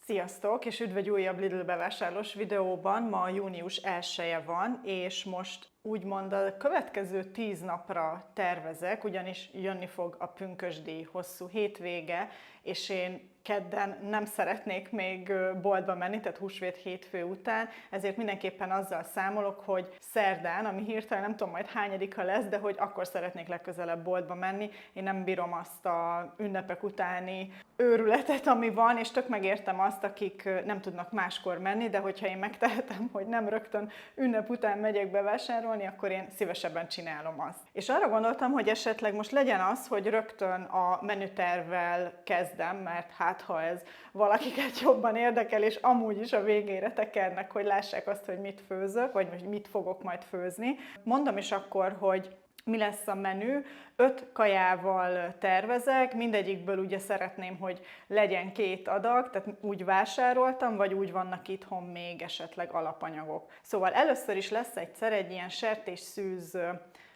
Sziasztok, és üdv egy újabb Lidl bevásárlós videóban. Ma június 1-e van, és most úgymond a következő 10 napra tervezek, ugyanis jönni fog a pünkösdi hosszú hétvége, és én kedden nem szeretnék még boltba menni, tehát húsvét hétfő után, ezért mindenképpen azzal számolok, hogy szerdán, ami hirtelen nem tudom majd hányadika lesz, de hogy akkor szeretnék legközelebb boltba menni. Én nem bírom azt a ünnepek utáni őrületet, ami van, és tök megértem azt, akik nem tudnak máskor menni, de hogyha én megtehetem, hogy nem rögtön ünnep után megyek bevásárolni, akkor én szívesebben csinálom azt. És arra gondoltam, hogy esetleg most legyen az, hogy rögtön a menütervvel kezdem, mert hát ha ez valakiket jobban érdekel, és amúgy is a végére tekernek, hogy lássák azt, hogy mit főzök, vagy mit fogok majd főzni. Mondom is akkor, hogy mi lesz a menü. 5 kajával tervezek, mindegyikből ugye szeretném, hogy legyen 2 adag, tehát úgy vásároltam, vagy úgy vannak itthon még esetleg alapanyagok. Szóval először is lesz egyszer egy ilyen sertésszűz,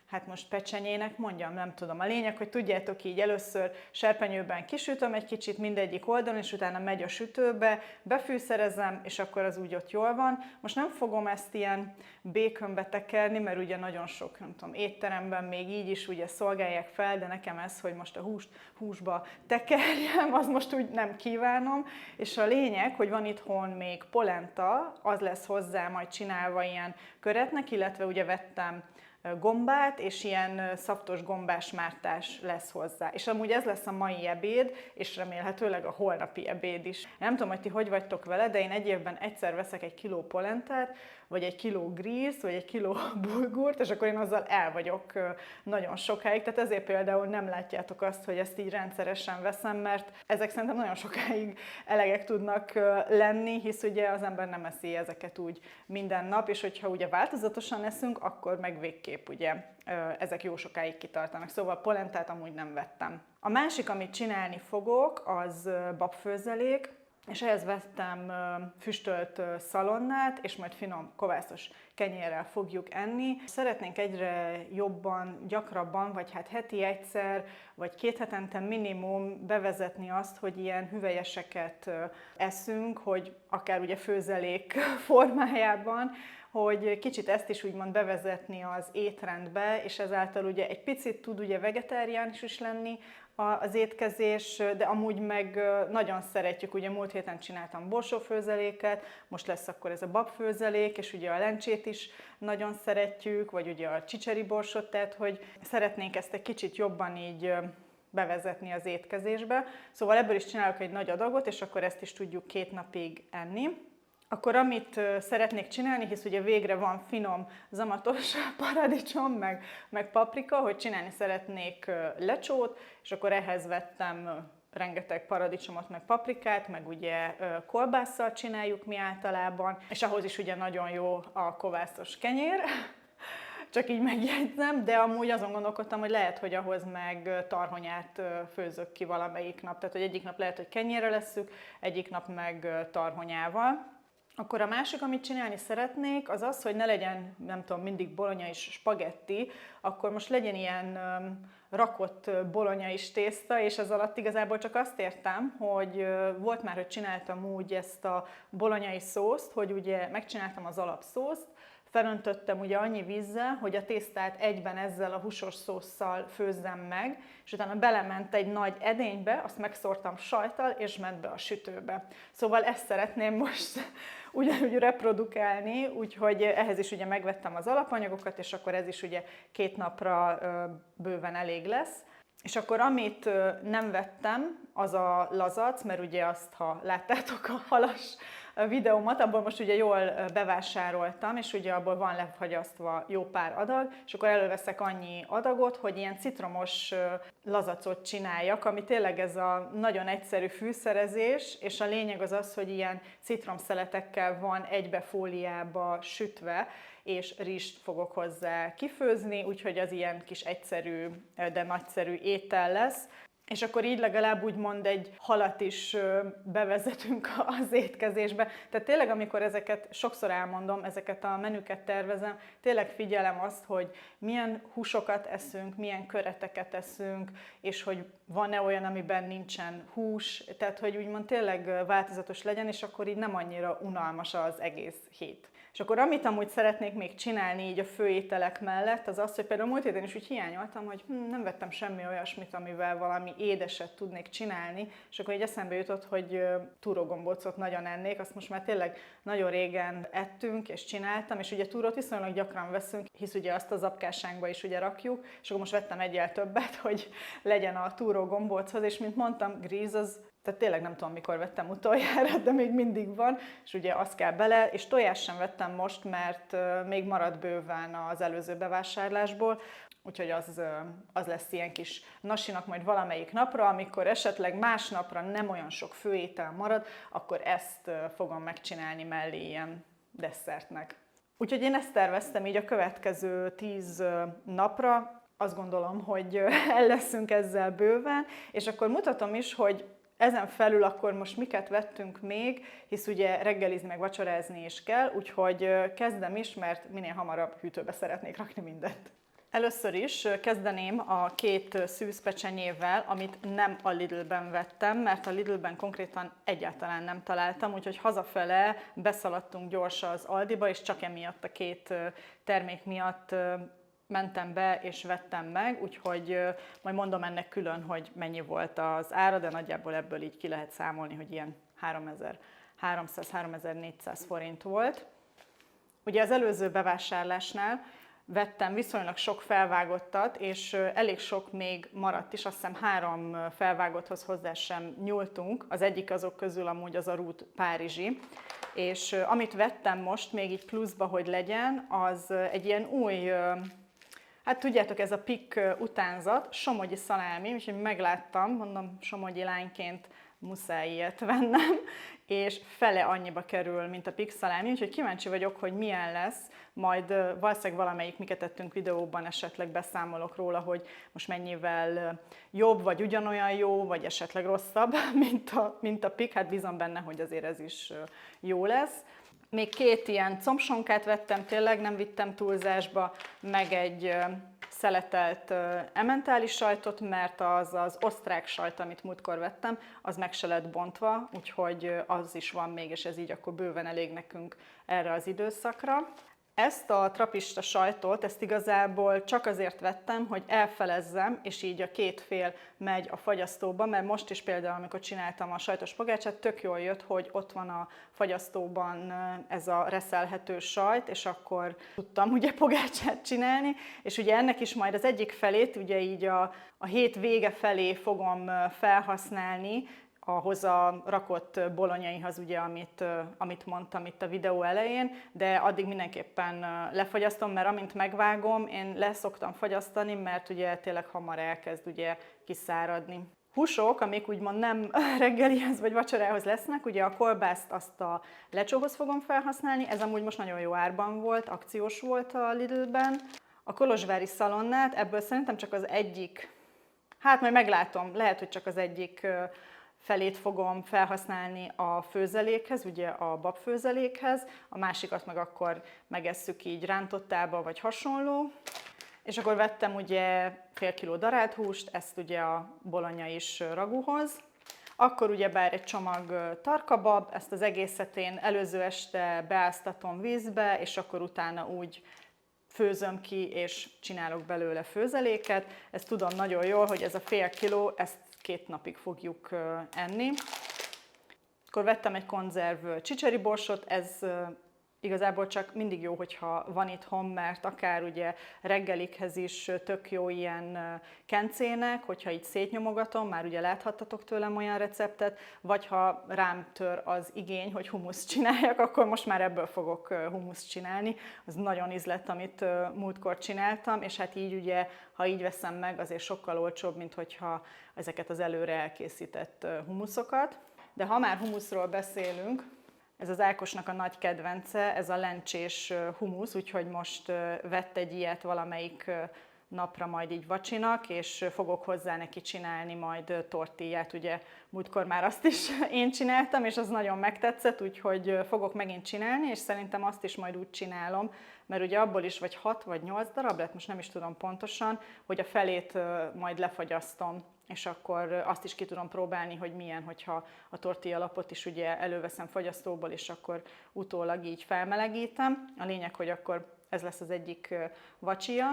hát most pecsenyének mondjam, nem tudom. A lényeg, hogy tudjátok így, először serpenyőben kisütöm egy kicsit mindegyik oldalon, és utána megy a sütőbe, befűszerezem, és akkor az úgy ott jól van. Most nem fogom ezt ilyen békönbe tekerni, mert ugye nagyon sok, nem tudom, étteremben még így is ugye szolgálják fel, de nekem ez, hogy most a húst húsba tekerjem, az most úgy nem kívánom. És a lényeg, hogy van itthon még polenta, az lesz hozzá majd csinálva ilyen köretnek, illetve ugye vettem gombát, és ilyen szaftos gombás mártás lesz hozzá. És amúgy ez lesz a mai ebéd, és remélhetőleg a holnapi ebéd is. Nem tudom, hogy ti hogy vagytok vele, de én egy évben egyszer veszek egy kiló polentát, vagy egy kiló grízt, vagy egy kiló bulgurt, és akkor én azzal el vagyok nagyon sokáig. Tehát ezért például nem látjátok azt, hogy ezt így rendszeresen veszem, mert ezek szerintem nagyon sokáig elegek tudnak lenni, hisz ugye az ember nem eszi ezeket úgy minden nap, és hogyha ugye változatosan eszünk, akkor meg végképp ugye ezek jó sokáig kitartanak. Szóval polentát amúgy nem vettem. A másik, amit csinálni fogok, az babfőzelék, és ehhez vettem füstölt szalonnát, és majd finom kovászos kenyérrel fogjuk enni. Szeretnénk egyre jobban, gyakrabban, vagy hát heti egyszer, vagy 2 hetente minimum bevezetni azt, hogy ilyen hüvelyeseket eszünk, hogy akár ugye főzelék formájában, hogy kicsit ezt is úgymond bevezetni az étrendbe, és ezáltal ugye egy picit tud ugye vegetáriánus is lenni az étkezés, de amúgy meg nagyon szeretjük, ugye múlt héten csináltam borsófőzeléket, most lesz akkor ez a babfőzelék, és ugye a lencsét is nagyon szeretjük, vagy ugye a csicseri borsot, tehát hogy szeretnénk ezt egy kicsit jobban így bevezetni az étkezésbe. Szóval ebből is csinálok egy nagy adagot, és akkor ezt is tudjuk 2 napig enni. Akkor amit szeretnék csinálni, hisz ugye végre van finom, zamatos paradicsom, meg paprika, hogy csinálni szeretnék lecsót, és akkor ehhez vettem rengeteg paradicsomot, meg paprikát, meg ugye kolbásszal csináljuk mi általában, és ahhoz is ugye nagyon jó a kovászos kenyér, csak így megjegyzem, de amúgy azon gondolkodtam, hogy lehet, hogy ahhoz meg tarhonyát főzök ki valamelyik nap, tehát hogy egyik nap lehet, hogy kenyérre lesszük, egyik nap meg tarhonyával. Akkor a másik, amit csinálni szeretnék, az az, hogy ne legyen, nem tudom, mindig bolonya és spagetti, akkor most legyen ilyen rakott bolonya is tészta, és ez alatt igazából csak azt értem, hogy volt már, hogy csináltam úgy ezt a bolonyai szószt, hogy ugye megcsináltam az alapszószt, felöntöttem ugye annyi vízzel, hogy a tésztát egyben ezzel a húsos szósszal főzzem meg, és utána belement egy nagy edénybe, azt megszórtam sajttal, és ment be a sütőbe. Szóval ezt szeretném most ugyanúgy reprodukálni, úgyhogy ehhez is ugye megvettem az alapanyagokat, és akkor ez is ugye 2 napra bőven elég lesz. És akkor amit nem vettem, az a lazac, mert ugye azt, ha láttátok a halas videómat, abból most ugye jól bevásároltam, és ugye abból van lefagyasztva jó pár adag, és akkor előveszek annyi adagot, hogy ilyen citromos lazacot csináljak, ami tényleg ez a nagyon egyszerű fűszerezés, és a lényeg az az, hogy ilyen citromszeletekkel van egybe fóliába sütve, és rizst fogok hozzá kifőzni, úgyhogy az ilyen kis egyszerű, de nagyszerű étel lesz. És akkor így legalább úgymond egy halat is bevezetünk az étkezésbe. Tehát tényleg, amikor ezeket, sokszor elmondom, ezeket a menüket tervezem, tényleg figyelem azt, hogy milyen húsokat eszünk, milyen köreteket eszünk, és hogy van-e olyan, amiben nincsen hús, tehát hogy úgymond tényleg változatos legyen, és akkor így nem annyira unalmas az egész hét. És akkor amit amúgy szeretnék még csinálni így a főételek mellett, az az, hogy például múlt héten is úgy hiányoltam, hogy nem vettem semmi olyasmit, amivel valami édeset tudnék csinálni, és akkor így eszembe jutott, hogy túrógombócot nagyon ennék, azt most már tényleg nagyon régen ettünk és csináltam, és ugye túrót viszonylag gyakran veszünk, hisz ugye azt az apkásánkba is ugye rakjuk, és akkor most vettem egyel többet, hogy legyen a túrógombóchoz, és mint mondtam, gríz az, tehát tényleg nem tudom, mikor vettem utoljára, de még mindig van, és ugye azt kell bele, és tojást sem vettem most, mert még maradt bőven az előző bevásárlásból, úgyhogy az lesz ilyen kis nasinak majd valamelyik napra, amikor esetleg másnapra nem olyan sok főétel marad, akkor ezt fogom megcsinálni mellé ilyen desszertnek. Úgyhogy én ezt terveztem így a következő 10 napra, azt gondolom, hogy el leszünk ezzel bőven, és akkor mutatom is, hogy ezen felül akkor most miket vettünk még, hisz ugye reggelizni meg vacsorázni is kell, úgyhogy kezdem is, mert minél hamarabb hűtőbe szeretnék rakni mindent. Először is kezdeném a 2 szűzpecsenyével, amit nem a Lidlben vettem, mert a Lidlben konkrétan egyáltalán nem találtam, úgyhogy hazafele beszaladtunk gyorsan az Aldiba, és csak emiatt a 2 termék miatt mentem be és vettem meg, úgyhogy majd mondom ennek külön, hogy mennyi volt az ára, de nagyjából ebből így ki lehet számolni, hogy ilyen 3300-3400 forint volt. Ugye az előző bevásárlásnál vettem viszonylag sok felvágottat, és elég sok még maradt is, azt hiszem 3 felvágotthoz hozzá sem nyúltunk, az egyik azok közül amúgy az a Rút párizsi, és amit vettem most még így pluszba, hogy legyen, az egy ilyen új, hát tudjátok, ez a PIK utánzat, somogyi szalámi, úgyhogy megláttam, mondom, somogyi lányként muszáj ilyet vennem, és fele annyiba kerül, mint a PIK szalámi, úgyhogy kíváncsi vagyok, hogy milyen lesz, majd valószínűleg valamelyik miket tettünk videóban esetleg beszámolok róla, hogy most mennyivel jobb, vagy ugyanolyan jó, vagy esetleg rosszabb, mint a PIK, hát bízom benne, hogy azért ez is jó lesz. Még 2 ilyen combsonkát vettem, tényleg nem vittem túlzásba, meg egy szeletelt emmentális sajtot, mert az osztrák sajt, amit múltkor vettem, az meg se lett bontva, úgyhogy az is van még, és ez így akkor bőven elég nekünk erre az időszakra. Ezt a trapista sajtot, ezt igazából csak azért vettem, hogy elfelezzem, és így a 2 fél megy a fagyasztóba, mert most is például, amikor csináltam a sajtos pogácsát, tök jól jött, hogy ott van a fagyasztóban ez a reszelhető sajt, és akkor tudtam ugye pogácsát csinálni, és ugye ennek is majd az egyik felét, ugye így a hét vége felé fogom felhasználni, ahhoz a rakott bolonyaihoz, ugye, amit mondtam itt a videó elején, de addig mindenképpen lefagyasztom, mert amint megvágom, én leszoktam fagyasztani, mert ugye tényleg hamar elkezd ugye kiszáradni. Húsok, amik úgymond nem reggelihez vagy vacsorához lesznek, ugye a kolbászt azt a lecsóhoz fogom felhasználni, ez amúgy most nagyon jó árban volt, akciós volt a Lidlben. A kolozsvári szalonnát, ebből szerintem csak az egyik, hát majd meglátom, lehet, hogy csak az egyik felét fogom felhasználni a főzelékhez, ugye a babfőzelékhez, a másikat meg akkor megesszük így rántottába vagy hasonló. És akkor vettem ugye fél kiló darált húst, ezt ugye a bolonya is ragúhoz. Akkor ugyebár egy csomag tarkabab, ezt az egészet én előző este beáztatom vízbe, és akkor utána úgy főzöm ki, és csinálok belőle főzeléket. Ezt tudom nagyon jól, hogy ez a fél kiló, ezt 2 napig fogjuk enni. Akkor vettem egy konzerv csicseriborsot, ez igazából csak mindig jó, hogyha van itthon, mert akár ugye reggelikhez is tök jó ilyen kencének, hogyha így szétnyomogatom, már ugye láthattatok tőlem olyan receptet, vagy ha rám tör az igény, hogy humuszt csináljak, akkor most már ebből fogok humuszt csinálni. Az nagyon ízlett, amit múltkor csináltam, és hát így ugye, ha így veszem meg, azért sokkal olcsóbb, mint hogyha ezeket az előre elkészített humuszokat. De ha már humuszról beszélünk, ez az Ákosnak a nagy kedvence, ez a lencsés humusz, úgyhogy most vett egy ilyet valamelyik napra majd így vacsinak, és fogok hozzá neki csinálni majd tortillát, ugye múltkor már azt is én csináltam, és az nagyon megtetszett, úgyhogy fogok megint csinálni, és szerintem azt is majd úgy csinálom, mert ugye abból is vagy 6 vagy 8 darab lett, most nem is tudom pontosan, hogy a felét majd lefagyasztom és akkor azt is ki tudom próbálni, hogy milyen, hogyha a tortilla lapot is ugye előveszem fagyasztóból, és akkor utólag így felmelegítem. A lényeg, hogy akkor ez lesz az egyik vacsia.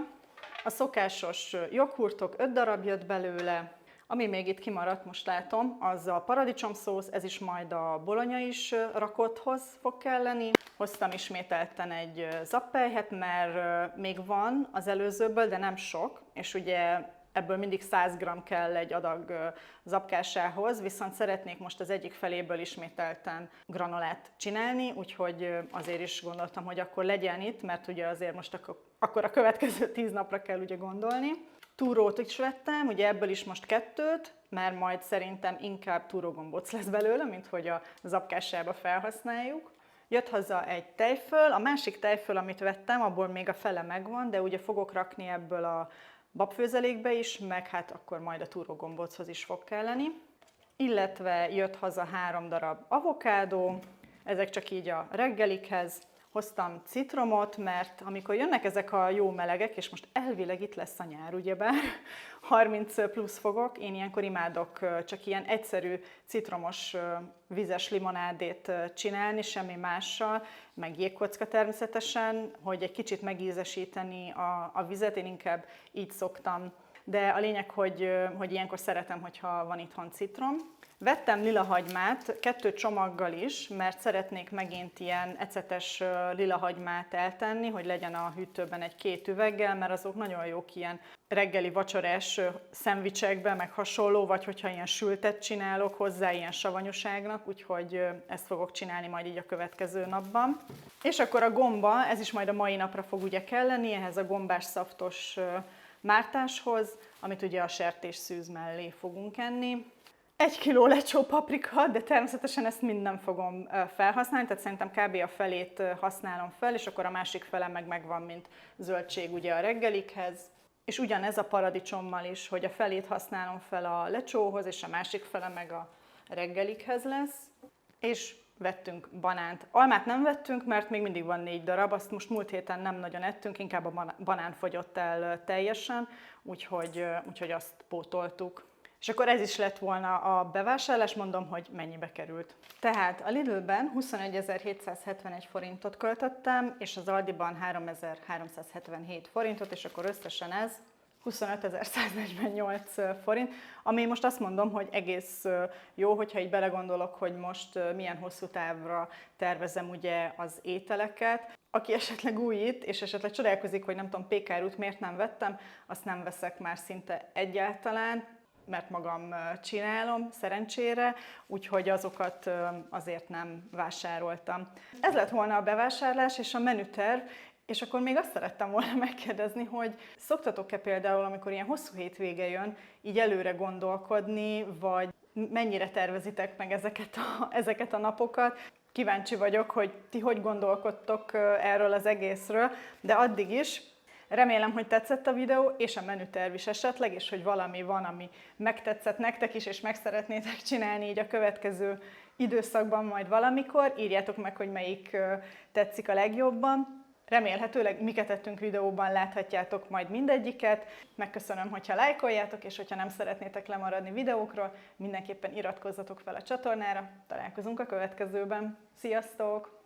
A szokásos joghurtok, 5 darab jött belőle. Ami még itt kimaradt, most látom, az a paradicsomszósz, ez is majd a bolonyais rakotthoz fog kelleni. Hoztam ismételten egy zappelyhet, mert még van az előzőből, de nem sok, és ugye ebből mindig 100 g kell egy adag zapkásához, viszont szeretnék most az egyik feléből ismételten granolát csinálni, úgyhogy azért is gondoltam, hogy akkor legyen itt, mert ugye azért most akkor a következő 10 napra kell ugye gondolni. Túrót is vettem, ugye ebből is most 2, mert majd szerintem inkább túrógombóc lesz belőle, mint hogy a zapkásába felhasználjuk. Jött haza egy tejföl, a másik tejföl, amit vettem, abból még a fele megvan, de ugye fogok rakni ebből a babfőzelékbe is, meg hát akkor majd a túrógombóchoz is fog kelleni. Illetve jött haza 3 darab avokádó, ezek csak így a reggelikhez. Hoztam citromot, mert amikor jönnek ezek a jó melegek, és most elvileg itt lesz a nyár, ugyebár 30 plusz fokok, én ilyenkor imádok csak ilyen egyszerű citromos vízes limonádét csinálni, semmi mással, meg jégkocka természetesen, hogy egy kicsit megízesíteni a vizet, én inkább így szoktam. De a lényeg, hogy ilyenkor szeretem, hogyha van itthon citrom. Vettem lilahagymát, 2 csomaggal is, mert szeretnék megint ilyen ecetes lilahagymát eltenni, hogy legyen a hűtőben egy 2 üveggel, mert azok nagyon jók ilyen reggeli vacsorás szendvicsekbe, meg hasonló, vagy hogyha ilyen sültet csinálok hozzá, ilyen savanyúságnak, úgyhogy ezt fogok csinálni majd így a következő napban. És akkor a gomba, ez is majd a mai napra fog ugye kelleni, ehhez a gombás szaftos mártáshoz, amit ugye a sertésszűz mellé fogunk enni. 1 kiló lecsó paprika, de természetesen ezt mind nem fogom felhasználni, tehát szerintem kb. A felét használom fel, és akkor a másik fele meg megvan, mint zöldség ugye a reggelikhez. És ugyanez a paradicsommal is, hogy a felét használom fel a lecsóhoz, és a másik fele meg a reggelikhez lesz. És vettünk banánt. Almát nem vettünk, mert még mindig van 4 darab, azt most múlt héten nem nagyon ettünk, inkább a banán fogyott el teljesen, úgyhogy azt pótoltuk. És akkor ez is lett volna a bevásárlás, mondom, hogy mennyibe került. Tehát a Lidlben 21.771 forintot költöttem, és az Aldiban 3.377 forintot, és akkor összesen ez 25.148 forint, ami most azt mondom, hogy egész jó, hogyha így belegondolok, hogy most milyen hosszú távra tervezem ugye az ételeket. Aki esetleg újít, és esetleg csodálkozik, hogy nem tudom, pékárút miért nem vettem, azt nem veszek már szinte egyáltalán, mert magam csinálom, szerencsére, úgyhogy azokat azért nem vásároltam. Ez lett volna a bevásárlás és a menüterv, és akkor még azt szerettem volna megkérdezni, hogy szoktatok-e például, amikor ilyen hosszú hétvége jön, így előre gondolkodni, vagy mennyire tervezitek meg ezeket a napokat? Kíváncsi vagyok, hogy ti hogy gondolkodtok erről az egészről, de addig is remélem, hogy tetszett a videó, és a menüterv is esetleg, és hogy valami van, ami megtetszett nektek is, és meg szeretnétek csinálni így a következő időszakban majd valamikor. Írjátok meg, hogy melyik tetszik a legjobban. Remélhetőleg miket ettünk videóban láthatjátok majd mindegyiket. Megköszönöm, hogyha lájkoljátok, és hogyha nem szeretnétek lemaradni videókról, mindenképpen iratkozzatok fel a csatornára. Találkozunk a következőben. Sziasztok!